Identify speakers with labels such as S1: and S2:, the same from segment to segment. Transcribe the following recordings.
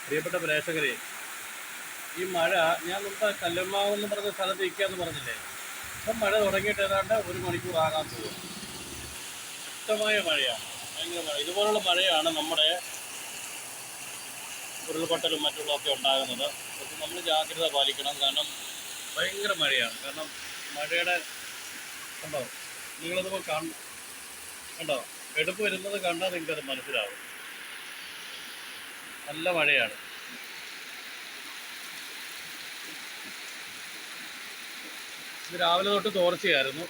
S1: പ്രിയപ്പെട്ട പ്രേക്ഷകരെ, ഈ മഴ ഞാൻ നമ്മുടെ കല്ലമ്മാവ് എന്ന് പറഞ്ഞ സ്ഥലത്ത് നിൽക്കാന്ന് പറഞ്ഞില്ലേ, ഇപ്പം മഴ തുടങ്ങിയിട്ട് ഏതാണ്ട് 1 മണിക്കൂർ ആകാൻ പോകും. ശക്തമായ മഴയാണ്, ഭയങ്കര മഴ. ഇതുപോലുള്ള മഴയാണ് നമ്മുടെ ഉരുൾപൊട്ടലും മറ്റുള്ളതൊക്കെ ഉണ്ടാകുന്നത്. പക്ഷെ നമ്മൾ ജാഗ്രത പാലിക്കണം. കാരണം ഭയങ്കര മഴയാണ്. കാരണം മഴയുടെ കണ്ടോ, നിങ്ങളിതിപ്പോൾ കണ്ടോ, എടുപ്പ് വരുന്നത് കണ്ടാൽ നിങ്ങൾക്കത് മനസ്സിലാവും. നല്ല മഴയാണ്. ഇത് രാവിലെ തൊട്ട് തോർച്ചയായിരുന്നു.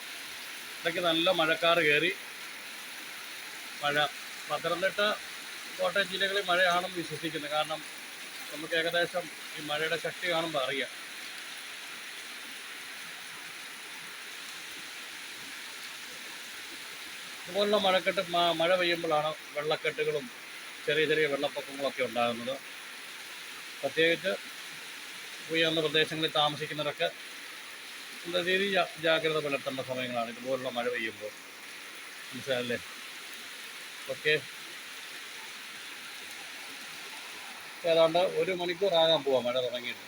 S1: ഇടയ്ക്ക് നല്ല മഴക്കാറ് കയറി. മഴ പത്തനംതിട്ട, കോട്ടയം ജില്ലകളിൽ മഴയാണെന്ന് വിശ്വസിക്കുന്നു. കാരണം നമുക്ക് ഏകദേശം ഈ മഴയുടെ ശക്തി കാണുമ്പോൾ അറിയാം. ഇതുപോലുള്ള മഴ പെയ്യുമ്പോഴാണ് വെള്ളക്കെട്ടുകളും ചെറിയ ചെറിയ വെള്ളപ്പൊക്കങ്ങളൊക്കെ ഉണ്ടാകുന്നത്. പ്രത്യേകിച്ച് ഉയർന്ന പ്രദേശങ്ങളിൽ താമസിക്കുന്നവരൊക്കെ നല്ല രീതിയിൽ ജാഗ്രത പുലർത്തേണ്ട സമയങ്ങളാണ് ഇതുപോലുള്ള മഴ പെയ്യുമ്പോൾ. മനസ്സിലായല്ലേ? ഓക്കെ, ഏതാണ്ട് 1 മണിക്കൂർ ആകാൻ പോവാം മഴ തുടങ്ങിയിട്ട്.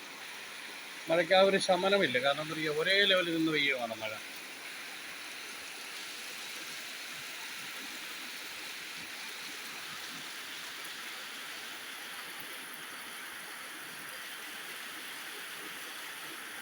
S1: മഴയ്ക്ക് ആ ഒരു ശമനമില്ല. കാരണം എന്താ പറയുക, ഒരേ ലെവലിൽ നിന്ന് പെയ്യുകയാണ് മഴ.